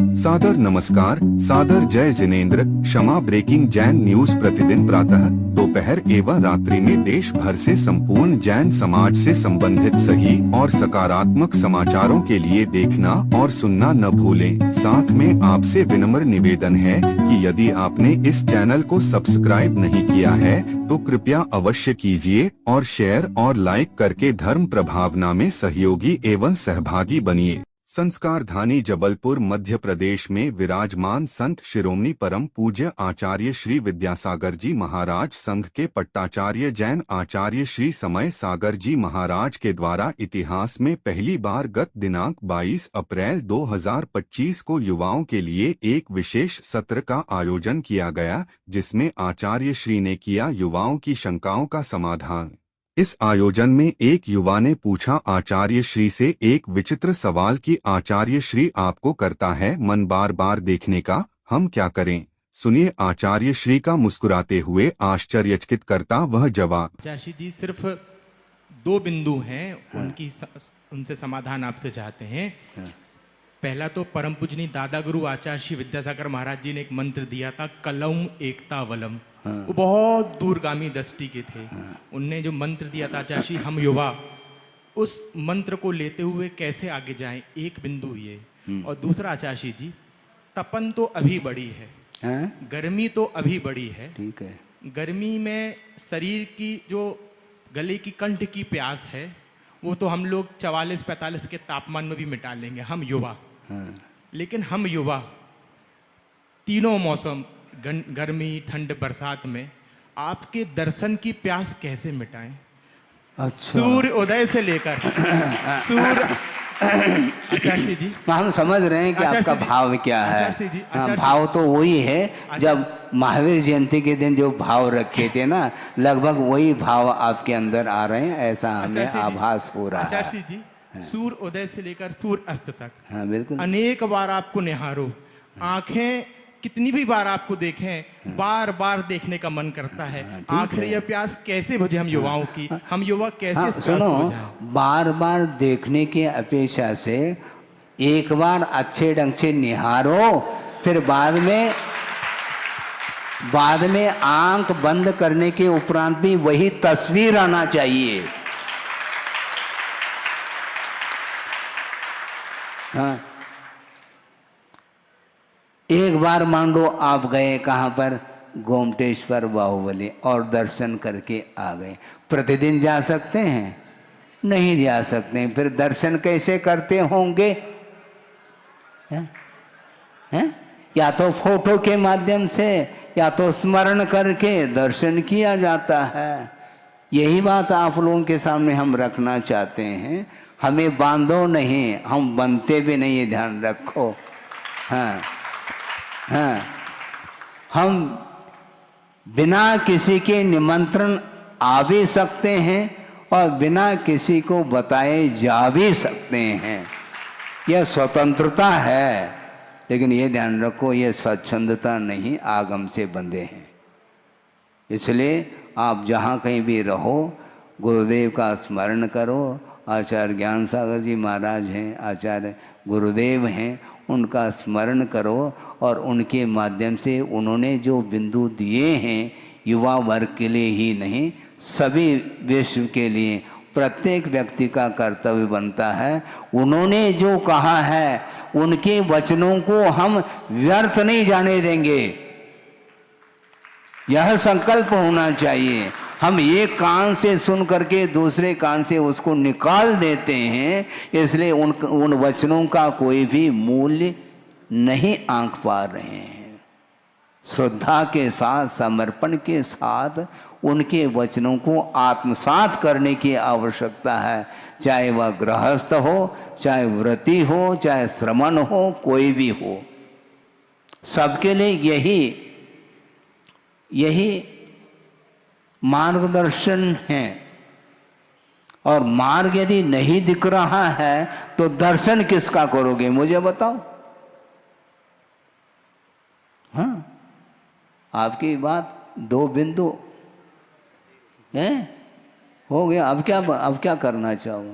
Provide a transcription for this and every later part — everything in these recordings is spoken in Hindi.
सादर नमस्कार, सादर जय जिनेंद्र। क्षमा ब्रेकिंग जैन न्यूज प्रतिदिन प्रातः, दोपहर एवं रात्रि में देश भर से संपूर्ण जैन समाज से संबंधित सही और सकारात्मक समाचारों के लिए देखना और सुनना न भूलें। साथ में आपसे विनम्र निवेदन है कि यदि आपने इस चैनल को सब्सक्राइब नहीं किया है तो कृपया अवश्य कीजिए और शेयर और लाइक करके धर्म प्रभावना में सहयोगी एवं सहभागी बनिए। संस्कारधानी जबलपुर मध्य प्रदेश में विराजमान संत शिरोमणि परम पूज्य आचार्य श्री विद्यासागर जी महाराज संघ के पट्टाचार्य जैन आचार्य श्री समय सागर जी महाराज के द्वारा इतिहास में पहली बार गत दिनांक 22 अप्रैल 2025 को युवाओं के लिए एक विशेष सत्र का आयोजन किया गया, जिसमें आचार्य श्री ने किया युवाओं की शंकाओं का समाधान। इस आयोजन में एक युवा ने पूछा आचार्य श्री से एक विचित्र सवाल कि आचार्य श्री आपको करता है मन बार बार देखने का, हम क्या करें? सुनिए आचार्य श्री का मुस्कुराते हुए आश्चर्यचकित करता वह जवाब। आचार्य जी सिर्फ दो बिंदु हैं, उनसे समाधान आपसे चाहते हैं। पहला तो परम पूजनीय दादा गुरु आचार्य श्री विद्यासागर महाराज जी ने एक मंत्र दिया था, कलम एकता वलम। वो बहुत दूरगामी दृष्टि के थे। उनने जो मंत्र दिया था आचार्य श्री, हम युवा उस मंत्र को लेते हुए कैसे आगे जाएं, एक बिंदु ये। और दूसरा आचार्य श्री जी, तपन तो अभी बड़ी है, गर्मी तो अभी बड़ी है। ठीक है, गर्मी में शरीर की जो गले की कंठ की प्यास है वो तो हम लोग 44-45 के तापमान में भी मिटा लेंगे, हम युवा। लेकिन हम युवा तीनों मौसम, गर्मी, ठंड, बरसात में आपके दर्शन की प्यास कैसे मिटाएं? अच्छा। सूर्य उदय से लेकर सूर्य आचार्य जी, हम समझ रहे हैं कि आपका भाव क्या है। भाव तो वही है जब महावीर जयंती के दिन जो भाव रखे थे ना, लगभग वही भाव आपके अंदर आ रहे हैं, ऐसा हमें आभास हो रहा है। आचार्य जी, सूर्य उदय से लेकर सूर्य अस्त तक, हाँ बिल्कुल, अनेक बार आपको निहारो, आंखें कितनी भी बार आपको देखें, बार बार देखने का मन करता है। आखिर यह प्यास कैसे बुझे हम युवाओं की? हम युवा कैसे इस प्यास को बुझाएं? बार बार देखने की अपेक्षा से एक बार अच्छे ढंग से निहारो, फिर बाद में आंख बंद करने के उपरांत भी वही तस्वीर आना चाहिए। हाँ, एक बार मान लो आप गए कहाँ पर, गोमटेश्वर बाहुबली, और दर्शन करके आ गए। प्रतिदिन जा सकते हैं? नहीं जा सकते। फिर दर्शन कैसे करते होंगे? हैं? या तो फोटो के माध्यम से या तो स्मरण करके दर्शन किया जाता है। यही बात आप लोगों के सामने हम रखना चाहते हैं। हमें बांधो नहीं, हम बनते भी नहीं, ये ध्यान रखो। हाँ हाँ, हम बिना किसी के निमंत्रण आ भी सकते हैं और बिना किसी को बताए जा भी सकते हैं। यह स्वतंत्रता है, लेकिन ये ध्यान रखो ये स्वच्छंदता नहीं, आगम से बंधे हैं। इसलिए आप जहाँ कहीं भी रहो, गुरुदेव का स्मरण करो। आचार्य ज्ञान सागर जी महाराज हैं, आचार्य गुरुदेव हैं, उनका स्मरण करो और उनके माध्यम से उन्होंने जो बिंदु दिए हैं युवा वर्ग के लिए ही नहीं, सभी विश्व के लिए प्रत्येक व्यक्ति का कर्तव्य बनता है। उन्होंने जो कहा है उनके वचनों को हम व्यर्थ नहीं जाने देंगे, यह संकल्प होना चाहिए। हम एक कान से सुन करके दूसरे कान से उसको निकाल देते हैं, इसलिए उन वचनों का कोई भी मूल्य नहीं आंक पा रहे हैं। श्रद्धा के साथ, समर्पण के साथ उनके वचनों को आत्मसात करने की आवश्यकता है। चाहे वह गृहस्थ हो, चाहे व्रती हो, चाहे श्रमण हो, कोई भी हो, सबके लिए यही मार्गदर्शन है। और मार्ग यदि नहीं दिख रहा है तो दर्शन किसका करोगे, मुझे बताओ। हाँ, आपकी बात दो बिंदु है, हो गया। अब क्या करना चाहोगे?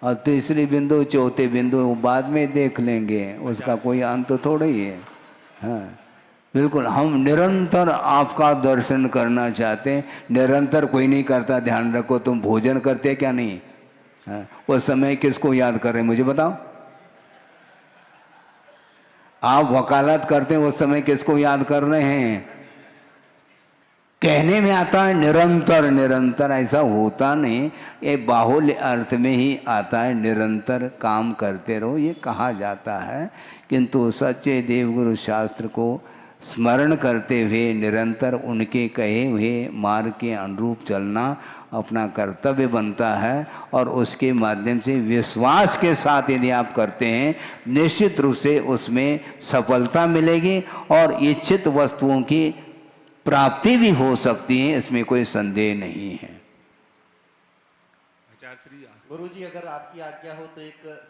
और तीसरी बिंदु चौथे बिंदु वो बाद में देख लेंगे, उसका कोई अंत थोड़ा ही है। हाँ बिल्कुल, हम निरंतर आपका दर्शन करना चाहते हैं। निरंतर कोई नहीं करता, ध्यान रखो। तुम भोजन करते क्या नहीं? हाँ, उस समय किसको याद कर रहे हैं मुझे बताओ? आप वकालत करते हैं उस समय किसको याद कर रहे हैं? कहने में आता है निरंतर, निरंतर ऐसा होता नहीं, ये बाहुल्य अर्थ में ही आता है। निरंतर काम करते रहो ये कहा जाता है, किंतु सच्चे देवगुरु शास्त्र को स्मरण करते हुए निरंतर उनके कहे हुए मार्ग के अनुरूप चलना अपना कर्तव्य बनता है। और उसके माध्यम से विश्वास के साथ यदि आप करते हैं, निश्चित रूप से उसमें सफलता मिलेगी और इच्छित वस्तुओं की प्राप्ति भी हो सकती है, इसमें कोई संदेह नहीं है। गुरुजी, अगर आपकी आज्ञा हो तो एक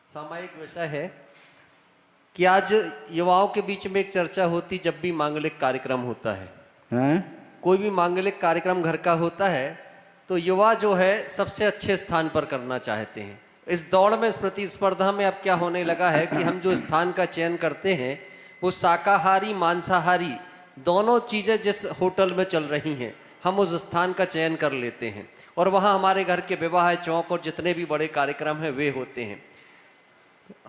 सामायिक विषय है कि आज युवाओं के बीच में एक चर्चा होती, जब भी मांगलिक कार्यक्रम होता है, कोई भी मांगलिक कार्यक्रम घर का होता है, तो युवा जो है सबसे अच्छे स्थान पर करना चाहते हैं। इस दौड़ में, इस प्रतिस्पर्धा में अब क्या होने लगा है कि हम जो स्थान का चयन करते हैं वो शाकाहारी मांसाहारी दोनों चीज़ें जिस होटल में चल रही हैं, हम उस स्थान का चयन कर लेते हैं और वहाँ हमारे घर के विवाह चौक और जितने भी बड़े कार्यक्रम हैं वे होते हैं।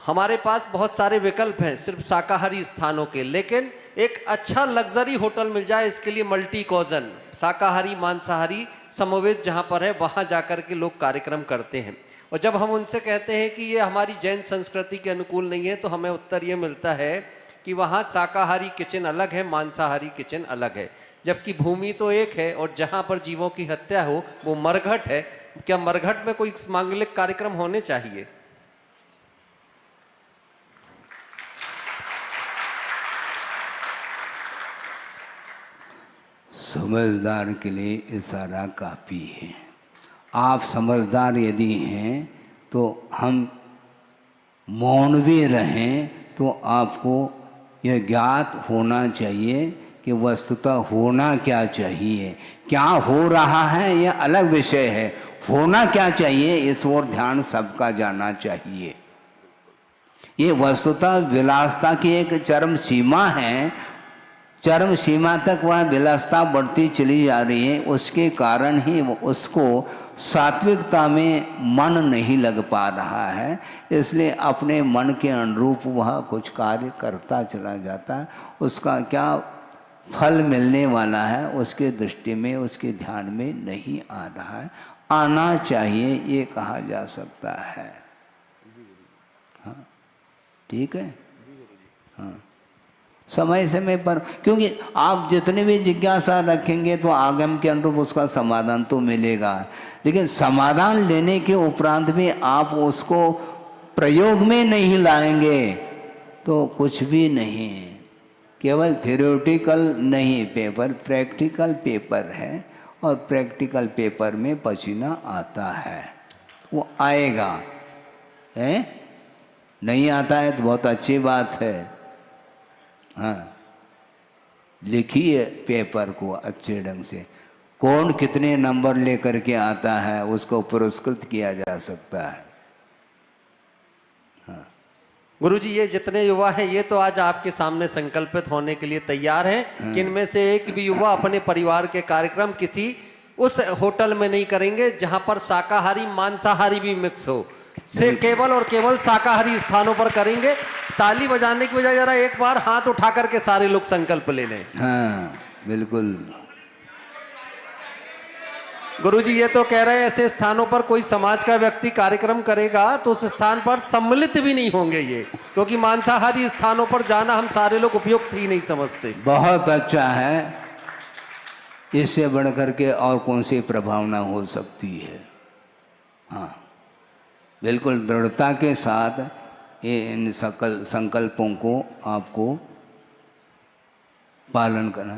हमारे पास बहुत सारे विकल्प हैं सिर्फ शाकाहारी स्थानों के, लेकिन एक अच्छा लग्जरी होटल मिल जाए, इसके लिए मल्टी कॉजन शाकाहारी मांसाहारी समवेत जहाँ पर है वहाँ जाकर के लोग कार्यक्रम करते हैं। और जब हम उनसे कहते हैं कि ये हमारी जैन संस्कृति के अनुकूल नहीं है, तो हमें उत्तर ये मिलता है कि वहाँ शाकाहारी किचन अलग है, मांसाहारी किचन अलग है, जबकि भूमि तो एक है और जहाँ पर जीवों की हत्या हो वो मरघट है। क्या मरघट में कोई मांगलिक कार्यक्रम होने चाहिए? समझदार के लिए इशारा काफ़ी है। आप समझदार यदि हैं तो हम मौन भी रहें तो आपको यह ज्ञात होना चाहिए कि वस्तुतः होना क्या चाहिए। क्या हो रहा है यह अलग विषय है, होना क्या चाहिए इस ओर ध्यान सबका जाना चाहिए। ये वस्तुतः विलासता की एक चरम सीमा है, चरम सीमा तक वह विलासता बढ़ती चली जा रही है। उसके कारण ही उसको सात्विकता में मन नहीं लग पा रहा है, इसलिए अपने मन के अनुरूप वह कुछ कार्य करता चला जाता है। उसका क्या फल मिलने वाला है उसके दृष्टि में, उसके ध्यान में नहीं आ रहा है। आना चाहिए ये कहा जा सकता है। हाँ ठीक है। हाँ समय समय पर, क्योंकि आप जितनी भी जिज्ञासा रखेंगे तो आगम के अनुरूप उसका समाधान तो मिलेगा, लेकिन समाधान लेने के उपरांत भी आप उसको प्रयोग में नहीं लाएंगे तो कुछ भी नहीं। केवल थ्योरेटिकल नहीं पेपर, प्रैक्टिकल पेपर है और प्रैक्टिकल पेपर में पसीना आता है, वो आएगा है। नहीं आता है तो बहुत अच्छी बात है। हाँ लिखिए पेपर को अच्छे ढंग से, कौन कितने नंबर लेकर के आता है उसको पुरस्कृत किया जा सकता है। हाँ गुरुजी, ये जितने युवा हैं ये तो आज आपके सामने संकल्पित होने के लिए तैयार हैं कि इनमें से एक भी युवा अपने परिवार के कार्यक्रम किसी उस होटल में नहीं करेंगे जहां पर शाकाहारी मांसाहारी भी मिक्स हो, से केवल और केवल शाकाहारी स्थानों पर करेंगे। ताली बजाने की बजाय जरा एक बार हाथ उठा करके सारे लोग संकल्प ले लें। हाँ बिल्कुल। गुरुजी ये तो कह रहे हैं ऐसे स्थानों पर कोई समाज का व्यक्ति कार्यक्रम करेगा तो उस स्थान पर सम्मिलित भी नहीं होंगे ये, क्योंकि मांसाहारी स्थानों पर जाना हम सारे लोग उपयुक्त ही नहीं समझते। बहुत अच्छा है, इससे बढ़कर के और कौन सी प्रभावना हो सकती है। हाँ बिल्कुल दृढ़ता के साथ इन सकल संकल्पों को आपको पालन करना।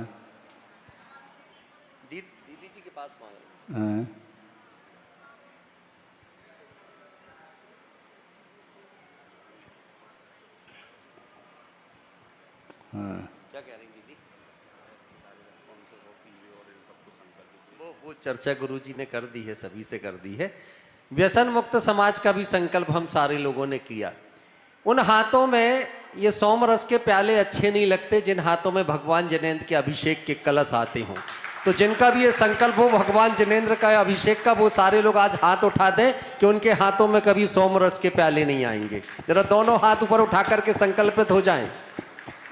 दीदी जी के पास मांग हाँ हाँ क्या कह रही दीदी? वो चर्चा गुरुजी ने कर दी है, सभी से कर दी है। व्यसन मुक्त समाज का भी संकल्प हम सारे लोगों ने किया। उन हाथों में ये सोमरस के प्याले अच्छे नहीं लगते जिन हाथों में भगवान जिनेंद्र के अभिषेक के कलश आते हों। तो जिनका भी ये संकल्प हो भगवान जिनेंद्र का अभिषेक का, वो सारे लोग आज हाथ उठा दें कि उनके हाथों में कभी सोमरस के प्याले नहीं आएंगे। जरा दोनों हाथ ऊपर उठा करके संकल्पित हो जाएं।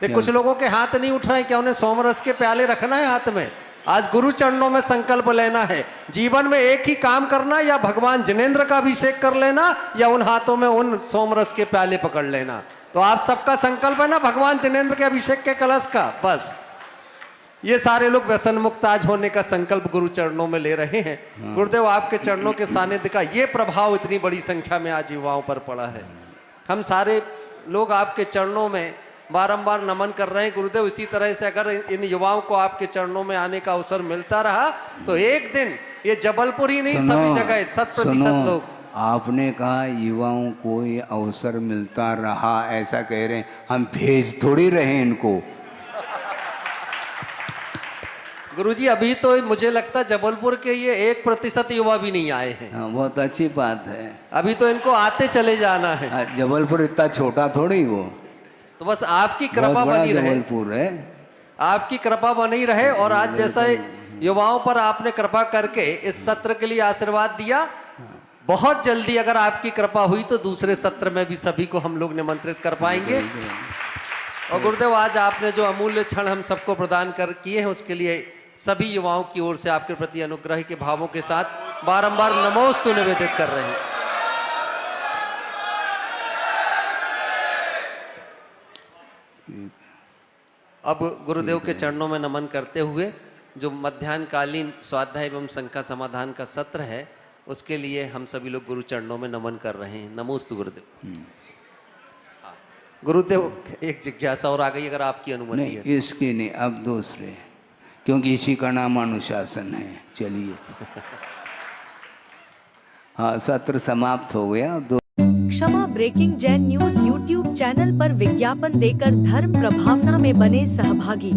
कुछ लोगों के हाथ नहीं उठ रहे हैं, क्या उन्हें सोमरस के प्याले रखना है हाथ में? आज गुरु चरणों में संकल्प लेना है, जीवन में एक ही काम करना, या भगवान जिनेंद्र का अभिषेक कर लेना या उन हाथों में उन सोमरस के प्याले पकड़ लेना। तो आप सबका संकल्प है ना भगवान जिनेंद्र के अभिषेक के कलश का। बस ये सारे लोग व्यसन मुक्त आज होने का संकल्प गुरु चरणों में ले रहे हैं। गुरुदेव आपके चरणों के सानिध्य का ये प्रभाव इतनी बड़ी संख्या में आज युवाओं पर पड़ा है। हम सारे लोग आपके चरणों में बारंबार नमन कर रहे हैं। गुरुदेव इसी तरह से अगर इन युवाओं को आपके चरणों में आने का अवसर मिलता रहा तो एक दिन ये जबलपुर ही नहीं सभी जगह 100% लोग। आपने कहा युवाओं को ये अवसर मिलता रहा, ऐसा कह रहे हैं, हम भेज थोड़ी रहे इनको। गुरुजी अभी तो मुझे लगता है जबलपुर के ये 1% युवा भी नहीं आए हैं। हाँ, बहुत अच्छी बात है। अभी तो इनको आते चले जाना है। जबलपुर इतना छोटा थोड़ी वो, तो बस आपकी कृपा बनी रहे। जबलपुर है, आपकी कृपा बनी रहे। और आज जैसा युवाओं पर आपने कृपा करके इस सत्र के लिए आशीर्वाद दिया, बहुत जल्दी अगर आपकी कृपा हुई तो दूसरे सत्र में भी सभी को हम लोग निमंत्रित कर पाएंगे। और गुरुदेव आज आपने जो अमूल्य क्षण हम सबको प्रदान कर किए हैं उसके लिए सभी युवाओं की ओर से आपके प्रति अनुग्रह के भावों के साथ बारंबार नमोस्तु निवेदित कर रहे हैं। अब गुरुदेव के चरणों में नमन करते हुए जो मध्याह्नकालीन स्वाध्याय एवं शंका समाधान का सत्र है उसके लिए हम सभी लोग गुरु चरणों में नमन कर रहे हैं। नमोस्तु गुरुदेव। गुरुदेव एक जिज्ञासा और आ गई अगर आपकी अनुमति नहीं, है। इसकी नहीं, अब दूसरे, क्योंकि इसी का नाम अनुशासन है। चलिए हाँ, सत्र समाप्त हो गया। Kshama breaking Jain news YouTube channel पर विज्ञापन देकर धर्म प्रभावना में बने सहभागी।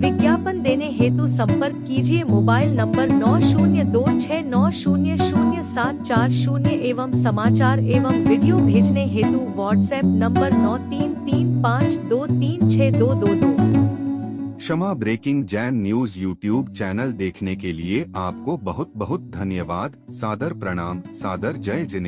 विज्ञापन देने हेतु संपर्क कीजिए मोबाइल नंबर 9026900740 एवं समाचार एवं वीडियो भेजने हेतु WhatsApp number 9335236222। Kshama breaking Jain news YouTube channel देखने के लिए आपको बहुत बहुत धन्यवाद। सादर प्रणाम, सादर जय जिनेंद्र।